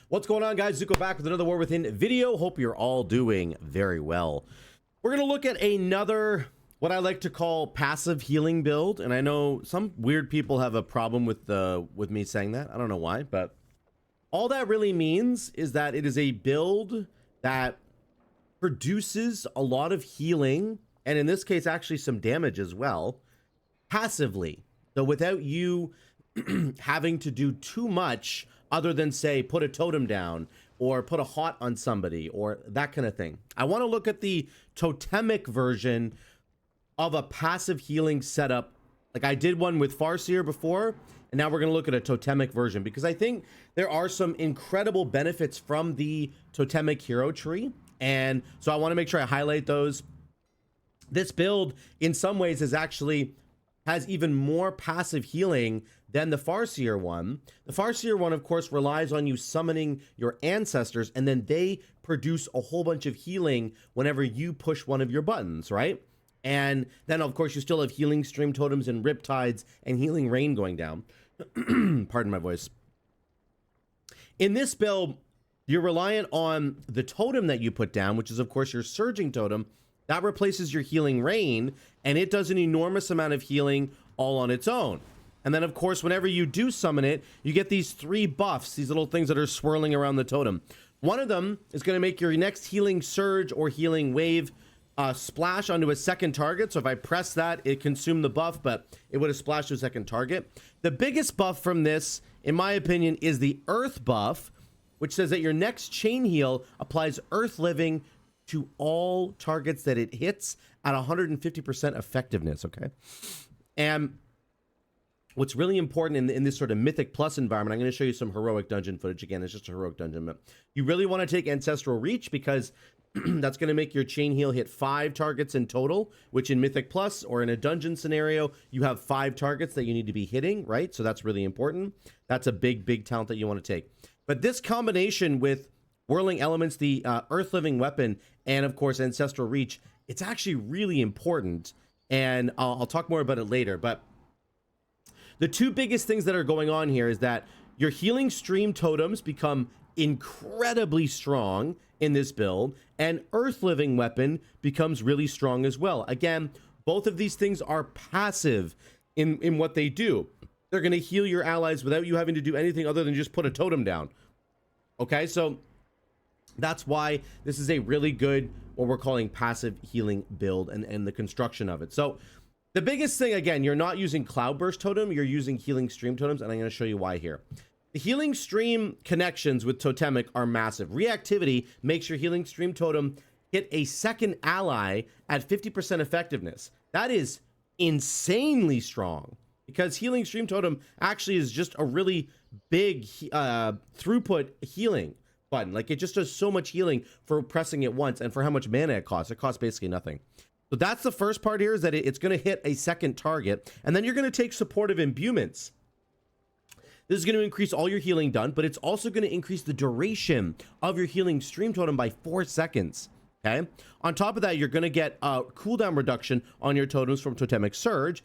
What's going on, guys? Zuko back with another War Within video. Hope you're all doing very well. We're going to look at another, what I like to call passive healing build. And I know some weird people have a problem with me saying that. I don't know why, but all that really means is that it is a build that produces a lot of healing, and in this case, actually some damage as well, passively. So without you having to do too much other than, say, put a totem down or put a hot on somebody or that kind of thing. I want to look at the Totemic version of a passive healing setup. Like I did one with Farseer before, and now we're going to look at a Totemic version because I think there are some incredible benefits from the Totemic hero tree. And so I want to make sure I highlight those. This build in some ways has even more passive healing than the Farseer one. The Farseer one, of course, relies on you summoning your ancestors, and then they produce a whole bunch of healing whenever you push one of your buttons, right? And then, of course, you still have healing stream totems and riptides and healing rain going down. Pardon my voice. In this build, you're reliant on the totem that you put down, which is, of course, your surging totem. That replaces your healing rain, and it does an enormous amount of healing all on its own. And then, of course, whenever you do summon it, you get these 3 buffs, these little things that are swirling around the totem. One of them is going to make your next healing surge or healing wave splash onto a second target. So if I press that, it consumed the buff, but it would have splashed to a second target. The biggest buff from this, in my opinion, is the Earth buff, which says that your next chain heal applies Earth living to all targets that it hits at 150% effectiveness, okay? And what's really important in this sort of Mythic Plus environment, I'm going to show you some heroic dungeon footage. Again, it's just a heroic dungeon, but you really want to take Ancestral Reach because that's going to make your chain heal hit 5 targets in total, which in Mythic Plus or in a dungeon scenario, you have 5 targets that you need to be hitting, right? So that's really important. That's a big talent that you want to take. But this combination with Whirling Elements, the Earth Living Weapon, and of course Ancestral Reach, it's actually really important, and I'll talk more about it later. But the 2 biggest things that are going on here is that your healing stream totems become incredibly strong in this build, and Earth Living Weapon becomes really strong as well. Again, both of these things are passive in what they do. They're going to heal your allies without you having to do anything other than just put a totem down. Okay, so that's why this is a really good, what we're calling passive healing build and the construction of it. So the biggest thing, again, you're not using Cloudburst Totem, you're using healing stream totems, and I'm going to show you why here. The healing stream connections with Totemic are massive. Reactivity makes your healing stream totem hit a second ally at 50% effectiveness. That is insanely strong because healing stream totem actually is just a really big throughput healing button. Like it just does so much healing for pressing it once, and for how much mana it costs basically nothing. So that's the first part here, is that it's going to hit a second target, and then you're going to take supportive imbuements. This is going to increase all your healing done, but it's also going to increase the duration of your healing stream totem by 4 seconds. Okay. On top of that, you're going to get a cooldown reduction on your totems from Totemic Surge,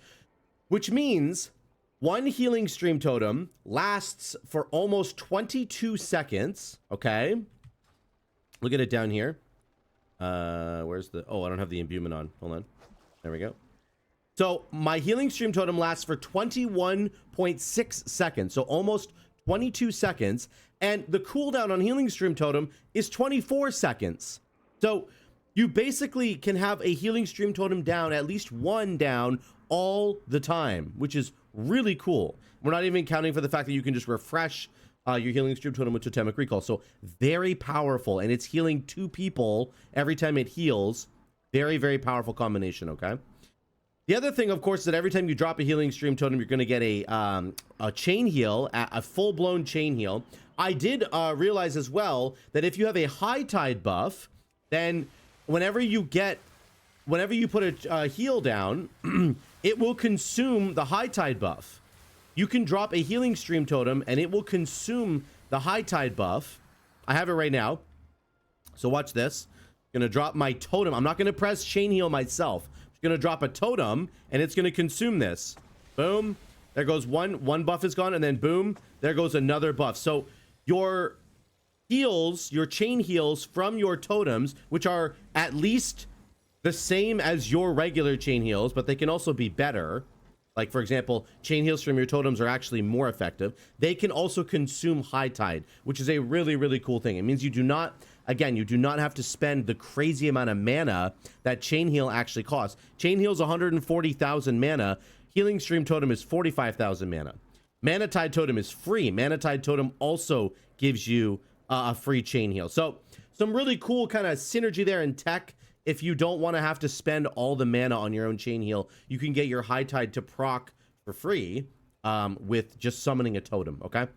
which means 1 healing stream totem lasts for almost 22 seconds. Okay. Look at it down here. Where's the... Oh, I don't have the imbuement on. Hold on. There we go. So my healing stream totem lasts for 21.6 seconds. So almost 22 seconds. And the cooldown on healing stream totem is 24 seconds. So you basically can have a healing stream totem down, at least 1 down all the time, which is really cool. We're not even counting for the fact that you can just refresh your healing stream totem with Totemic Recall. So very powerful, and it's healing 2 people every time it heals. Very powerful combination. Okay. The other thing, of course, is that every time you drop a healing stream totem, you're going to get a chain heal, a full-blown chain heal. I did realize as well that if you have a high tide buff, then whenever you put a heal down, it will consume the high tide buff. You can drop a healing stream totem and it will consume the high tide buff. I have it right now. So watch this. I'm going to drop my totem. I'm not going to press chain heal myself. I'm just going to drop a totem and it's going to consume this. Boom. There goes one buff is gone, and then boom, there goes another buff. So your heals, your chain heals from your totems, which are at least the same as your regular chain heals, but they can also be better. Like, for example, chain heals from your totems are actually more effective. They can also consume High Tide, which is a really, really cool thing. It means you do not, again, you do not have to spend the crazy amount of mana that chain heal actually costs. Chain heals 140,000 mana. Healing Stream Totem is 45,000 mana. Mana Tide Totem is free. Mana Tide Totem also gives you a free chain heal. So some really cool kind of synergy there in tech. If you don't want to have to spend all the mana on your own chain heal, you can get your High Tide to proc for free with just summoning a totem, okay?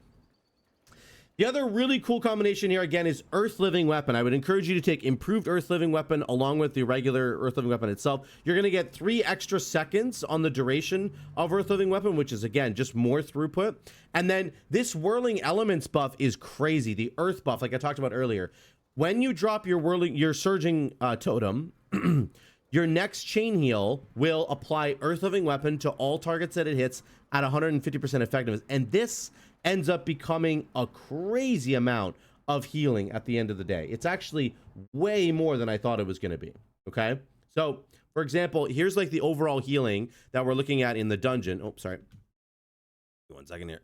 The other really cool combination here, again, is Earth Living Weapon. I would encourage you to take Improved Earth Living Weapon along with the regular Earth Living Weapon itself. You're going to get 3 extra seconds on the duration of Earth Living Weapon, which is, again, just more throughput. And then this Whirling Elements buff is crazy. The Earth buff, like I talked about earlier. When you drop your Surging Totem, your next chain heal will apply Earth Living Weapon to all targets that it hits at 150% effectiveness. And this ends up becoming a crazy amount of healing at the end of the day. It's actually way more than I thought it was going to be. Okay. So, for example, here's like the overall healing that we're looking at in the dungeon. Oh, sorry. 1 second here.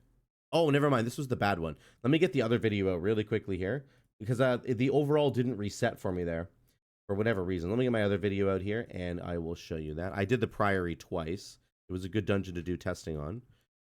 Oh, never mind. This was the bad one. Let me get the other video out really quickly here, because the overall didn't reset for me there for whatever reason. Let me get my other video out here and I will show you that. I did the Priory twice. It was a good dungeon to do testing on.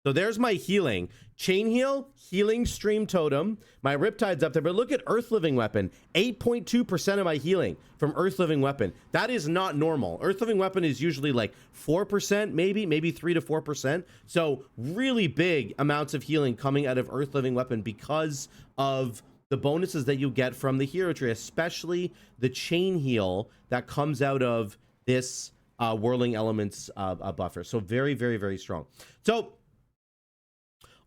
So there's my healing. Chain heal, Healing Stream Totem. My Riptide's up there, but look at Earth Living Weapon. 8.2% of my healing from Earth Living Weapon. That is not normal. Earth Living Weapon is usually like 4%, maybe 3 to 4%. So really big amounts of healing coming out of Earth Living Weapon because of the bonuses that you get from the hero tree, especially the chain heal that comes out of this Whirling Elements buffer. So very, very, very strong. So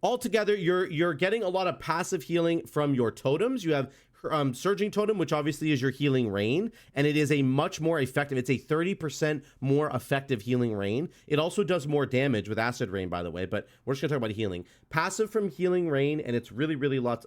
altogether, you're getting a lot of passive healing from your totems. You have Surging Totem, which obviously is your healing rain, and it is a much more effective, it's a 30% more effective healing rain. It also does more damage with Acid Rain, by the way, but we're just gonna talk about healing. Passive from Healing Rain, and it's really, really lots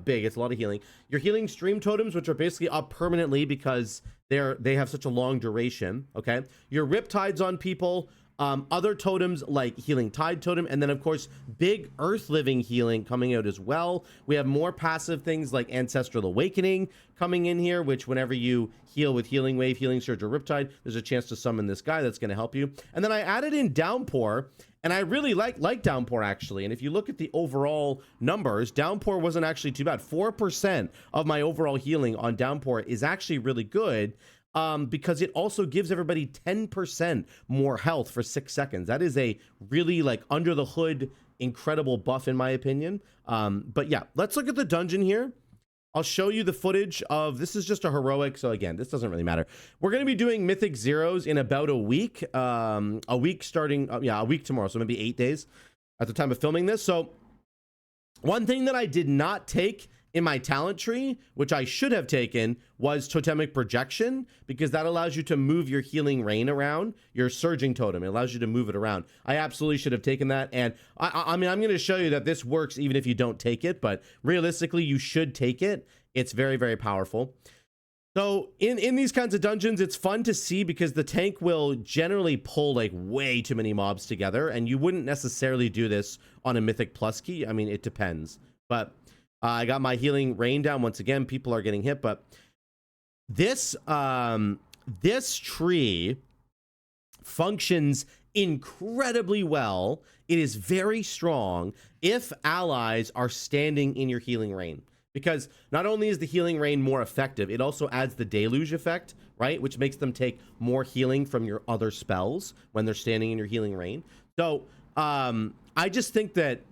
big. It's a lot of healing. Your Healing Stream Totems, which are basically up permanently because they have such a long duration. Okay, your Riptides on people. Other totems like Healing Tide Totem, and then of course big Earth Living healing coming out as well. We have more passive things like Ancestral Awakening coming in here, which whenever you heal with Healing Wave, Healing Surge, or Riptide, there's a chance to summon this guy that's going to help you. And then I added in Downpour, and I really like Downpour actually. And if you look at the overall numbers, Downpour wasn't actually too bad. 4% of my overall healing on Downpour is actually really good. Because it also gives everybody 10% more health for 6 seconds. That is a really like under the hood incredible buff in my opinion. But yeah, let's look at the dungeon here. I'll show you the footage of, this is just a heroic, so again, this doesn't really matter. We're going to be doing Mythic Zeros in about a week starting, a week tomorrow, so maybe 8 days at the time of filming this. So one thing that I did not take in my talent tree, which I should have taken, was Totemic Projection, because that allows you to move your Healing Rain around, your Surging Totem. It allows you to move it around. I absolutely should have taken that, and I mean, I'm going to show you that this works even if you don't take it, but realistically, you should take it. It's very, very powerful. So in these kinds of dungeons, it's fun to see because the tank will generally pull like way too many mobs together, and you wouldn't necessarily do this on a Mythic Plus key. I mean, it depends, but I got my Healing Rain down. Once again, people are getting hit, but this this tree functions incredibly well. It is very strong if allies are standing in your Healing Rain, because not only is the Healing Rain more effective, it also adds the Deluge effect, right? Which makes them take more healing from your other spells when they're standing in your Healing Rain. So I just think that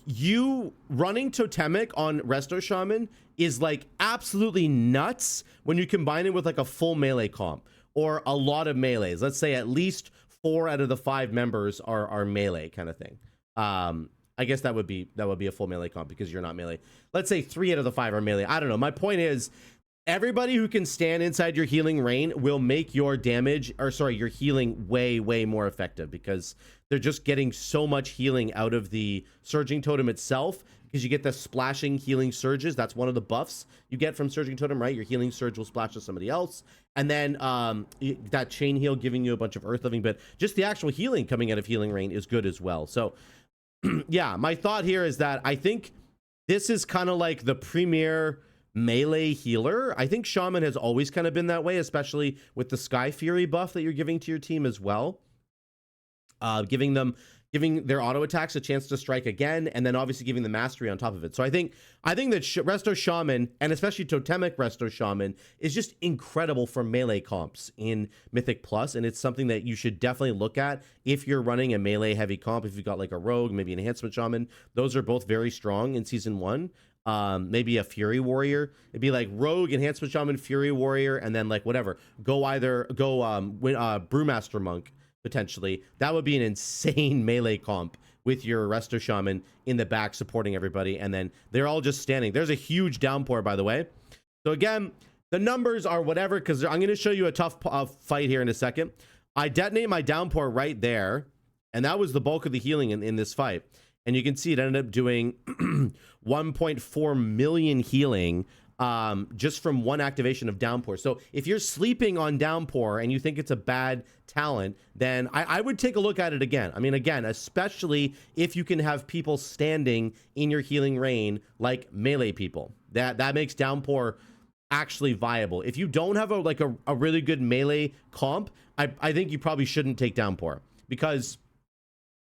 you running Totemic on Resto Shaman is like absolutely nuts when you combine it with like a full melee comp or a lot of melees. Let's say at least 4 out of the 5 members are melee kind of thing. I guess that would be a full melee comp because you're not melee. Let's say 3 out of the 5 are melee. I don't know. My point is Everybody who can stand inside your healing rain will make your damage, or sorry, your healing way more effective, because they're just getting so much healing out of the Surging Totem itself, because you get the splashing healing surges. That's one of the buffs you get from Surging Totem, right? Your healing surge will splash to somebody else. And then that chain heal giving you a bunch of earth living, but just the actual healing coming out of healing rain is good as well. So yeah, my thought here is that I think this is kind of like the premier melee healer. I think Shaman has always kind of been that way, especially with the Sky Fury buff that you're giving to your team as well. Giving their auto attacks a chance to strike again, and then obviously giving the mastery on top of it. So I think that Resto Shaman, and especially Totemic Resto Shaman, is just incredible for melee comps in Mythic Plus, and it's something that you should definitely look at if you're running a melee heavy comp. If you've got like a Rogue, maybe an Enhancement Shaman, those are both very strong in Season 1. Maybe a Fury Warrior. It'd be like Rogue, Enhancement Shaman, Fury Warrior, and then like whatever. Go Brewmaster Monk, potentially. That would be an insane melee comp with your Resto Shaman in the back supporting everybody, and then they're all just standing. There's a huge downpour, by the way. So again, the numbers are whatever, because I'm going to show you a tough fight here in a second. I detonate my downpour right there, and that was the bulk of the healing in this fight. And you can see it ended up doing 1.4 million healing just from one activation of Downpour. So if you're sleeping on Downpour and you think it's a bad talent, then I would take a look at it again. I mean, again, especially if you can have people standing in your healing rain like melee people. That makes Downpour actually viable. If you don't have a really good melee comp, I think you probably shouldn't take Downpour, because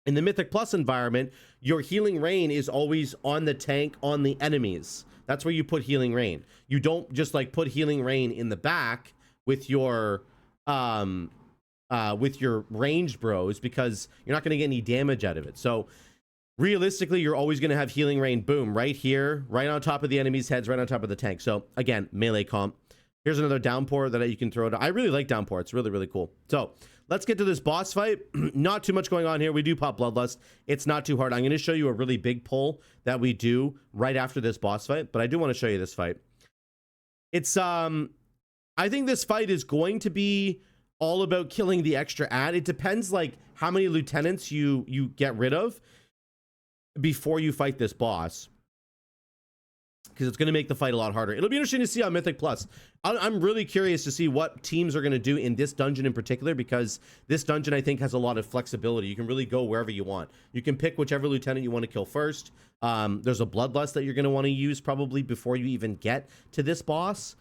in the Mythic Plus environment, your healing rain is always on the tank, on the enemies. That's where you put healing rain. You don't just like put healing rain in the back with your ranged bros, because you're not going to get any damage out of it. So realistically, you're always going to have healing rain, boom, right here, right on top of the enemy's heads, right on top of the tank. So again, melee comp. Here's another downpour that you can throw. I really like downpour. It's really cool. So let's get to this boss fight. Not too much going on here. We do pop Bloodlust. It's not too hard. I'm going to show you a really big pull that we do right after this boss fight, but I do want to show you this fight. It's I think this fight is going to be all about killing the extra ad. It depends like how many lieutenants you get rid of before you fight this boss, because it's going to make the fight a lot harder. It'll be interesting to see on Mythic Plus. I'm really curious to see what teams are going to do in this dungeon in particular, because this dungeon, I think, has a lot of flexibility. You can really go wherever you want. You can pick whichever lieutenant you want to kill first. There's a Bloodlust that you're going to want to use probably before you even get to this boss,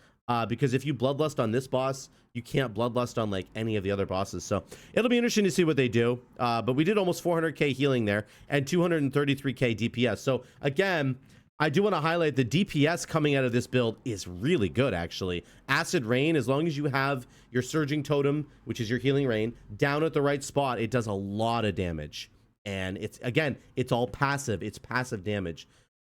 because if you Bloodlust on this boss, you can't Bloodlust on like any of the other bosses. So it'll be interesting to see what they do. But we did almost 400k healing there and 233k DPS. So again, I do want to highlight the DPS coming out of this build is really good, actually. Acid Rain, as long as you have your Surging Totem, which is your healing rain, down at the right spot, it does a lot of damage. And it's, again, it's all passive. It's passive damage.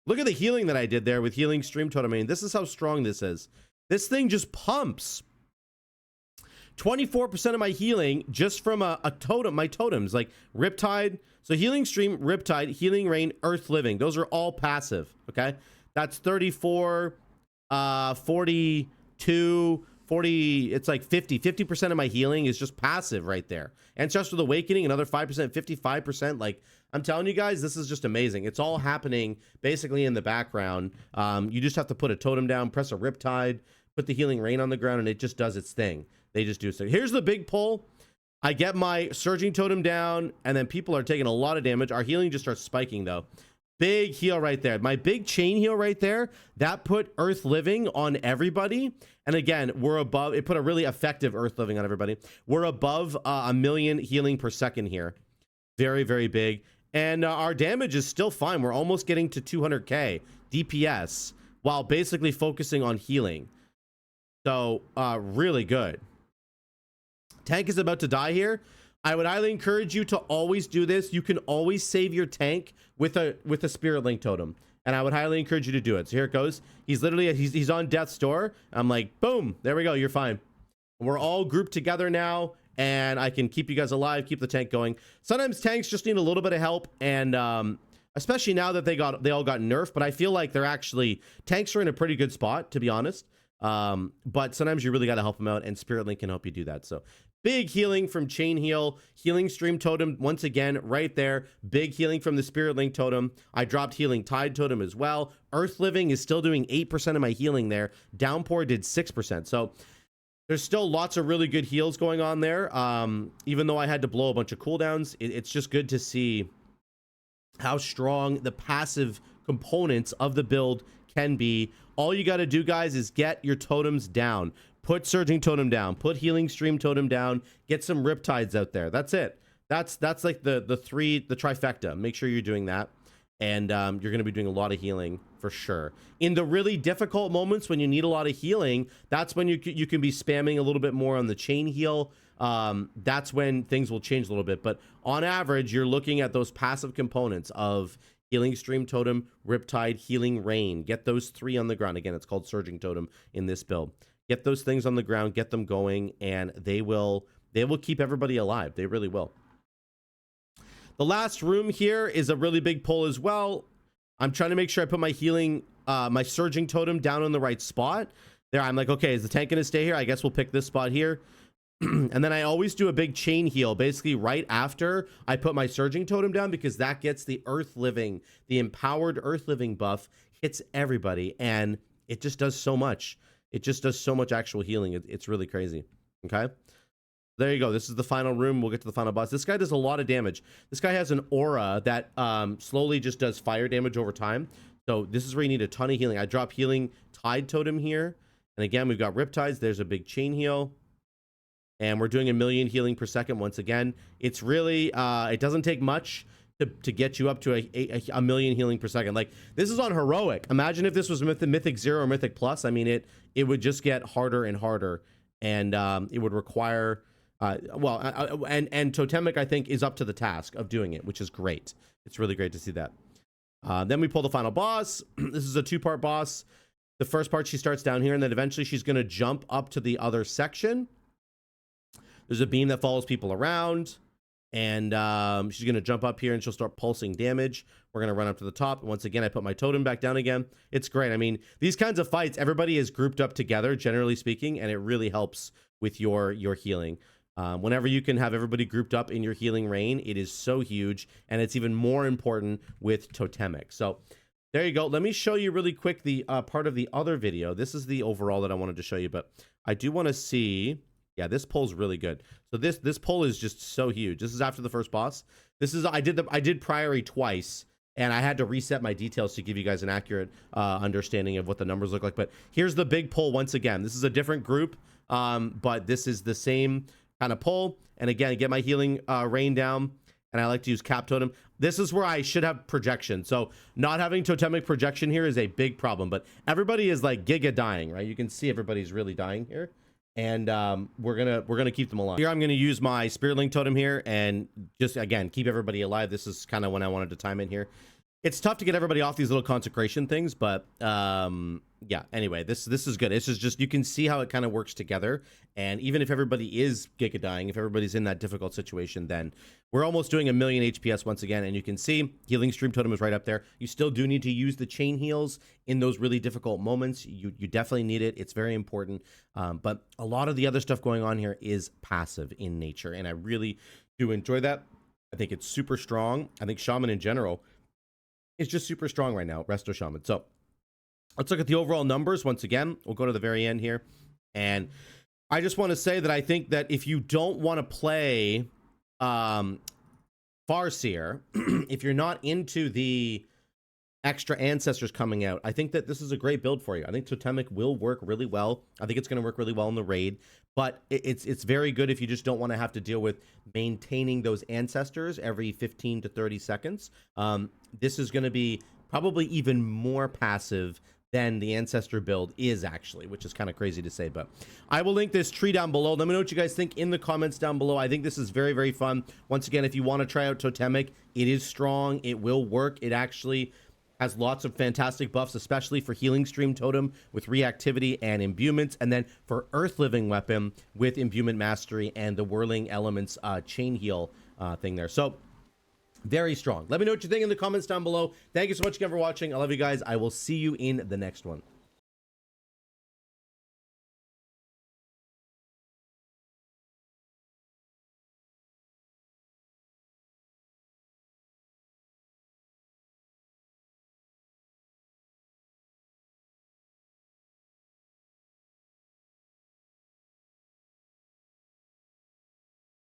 Look at the healing that I did there with Healing Stream Totem. I mean, this is how strong this is. This thing just pumps. 24% of my healing just from a totem, my totems, like Riptide. So Healing Stream, Riptide, Healing Rain, Earth Living. Those are all passive, okay? That's 34, 42, 40, it's like 50% of my healing is just passive right there. Ancestral Awakening, another 5%, 55%. Like, I'm telling you guys, this is just amazing. It's all happening basically in the background. You just have to put a totem down, press a Riptide, put the Healing Rain on the ground, and it just does its thing. They just do so. Here's the big pull. I get my Surging Totem down, and then people are taking a lot of damage. Our healing just starts spiking, though. Big heal right there. My big chain heal right there, that put Earth Living on everybody. And again, we're above, it put a really effective Earth Living on everybody. We're above 1 million healing per second here. Very big. And our damage is still fine. We're almost getting to 200k DPS while basically focusing on healing. So really good. Tank is about to die here. I would highly encourage you to always do this. You can always save your tank with a Spirit Link Totem, and I would highly encourage you to do it. So here it goes. He's literally he's on death's door. I'm like, boom, there we go. You're fine. We're all grouped together now, and I can keep you guys alive, keep the tank going. Sometimes tanks just need a little bit of help, and especially now that they all got nerfed. But I feel like they're actually, tanks are in a pretty good spot, to be honest. But sometimes you really got to help them out, and Spirit Link can help you do that. So big healing from Chain Heal, Healing Stream Totem once again right there. Big healing from the Spirit Link Totem. I dropped Healing Tide Totem as well. Earth Living is still doing 8% of my healing there. Downpour did 6%. So there's still lots of really good heals going on there. Even though I had to blow a bunch of cooldowns, it's just good to see how strong the passive components of the build can be. All you got to do, guys, is get your totems down. Put Surging Totem down. Put Healing Stream Totem down. Get some Riptides out there. That's it. That's like the trifecta. Make sure you're doing that. And you're going to be doing a lot of healing for sure. In the really difficult moments when you need a lot of healing, that's when you can be spamming a little bit more on the Chain Heal. That's when things will change a little bit. But on average, you're looking at those passive components of Healing Stream Totem, Riptide, Healing Rain. Get those 3 on the ground. Again, it's called Surging Totem in this build. Get those things on the ground, get them going, and they will keep everybody alive. They really will. The last room here is a really big pull as well. I'm trying to make sure I put my healing, my Surging Totem down in the right spot. There, I'm like, okay, is the tank going to stay here? I guess we'll pick this spot here. And then I always do a big chain heal, basically right after I put my Surging Totem down, because that gets the Earth Living, the empowered Earth Living buff, hits everybody, and it just does so much. It just does so much actual healing. It's really crazy. Okay. There you go. This is the final room. We'll get to the final boss. This guy does a lot of damage. This guy has an aura that slowly just does fire damage over time. So this is where you need a ton of healing. I drop Healing Tide Totem here. And again, we've got Riptides. There's a big chain heal. And we're doing 1,000,000 healing per second once again. It's really, it doesn't take much to get you up to a million healing per second. Like, this is on heroic. Imagine if this was Mythic 0 or Mythic Plus. I mean, it would just get harder and harder. And it would require... and Totemic, I think, is up to the task of doing it, which is great. It's really great to see that. Then we pull the final boss. This is a 2-part boss. The first part, she starts down here, and then eventually she's going to jump up to the other section. There's a beam that follows people around, and she's going to jump up here, and she'll start pulsing damage. We're going to run up to the top. Once again, I put my totem back down again. It's great. I mean, these kinds of fights, everybody is grouped up together, generally speaking, and it really helps with your healing. Whenever you can have everybody grouped up in your healing rain, it is so huge, and it's even more important with Totemic. So there you go. Let me show you really quick the part of the other video. This is the overall that I wanted to show you, but I do want to see... Yeah, this pull's really good. So this pull is just so huge. This is after the first boss. This is I did Priory twice, and I had to reset my details to give you guys an accurate understanding of what the numbers look like. But here's the big pull once again. This is a different group, but this is the same kind of pull. And again, get my healing rain down, and I like to use Cap Totem. This is where I should have projection. So not having Totemic projection here is a big problem. But everybody is like giga dying, right? You can see everybody's really dying here. And we're gonna keep them alive. Here I'm gonna use my Spirit Link Totem here and just again keep everybody alive. This is kind of when I wanted to time in here. It's tough to get everybody off these little consecration things, but yeah, anyway, this is good. It's just you can see how it kind of works together. And even if everybody is giga dying, if everybody's in that difficult situation, then we're almost doing 1,000,000 HPS once again. And you can see Healing Stream Totem is right up there. You still do need to use the chain heals in those really difficult moments. You definitely need it. It's very important. But a lot of the other stuff going on here is passive in nature, and I really do enjoy that. I think it's super strong. I think Shaman in general is just super strong right now, Resto Shaman. So let's look at the overall numbers once again. We'll go to the very end here. And I just want to say that I think that if you don't want to play Farseer, if you're not into the extra ancestors coming out, I think that this is a great build for you. I think Totemic will work really well. I think it's going to work really well in the raid, but it's very good if you just don't want to have to deal with maintaining those ancestors every 15 to 30 seconds. This is going to be probably even more passive than the ancestor build is actually, which is kind of crazy to say, but I will link this tree down below. Let me know what you guys think in the comments down below. I think this is very, very fun. Once again, if you want to try out Totemic, it is strong. It will work. It actually has lots of fantastic buffs, especially for Healing Stream Totem with reactivity and imbuements, and then for Earth Living Weapon with imbuement mastery and the Whirling Elements chain heal thing there. So very strong. Let me know what you think in the comments down below. Thank you so much again for watching. I love you guys. I will see you in the next one.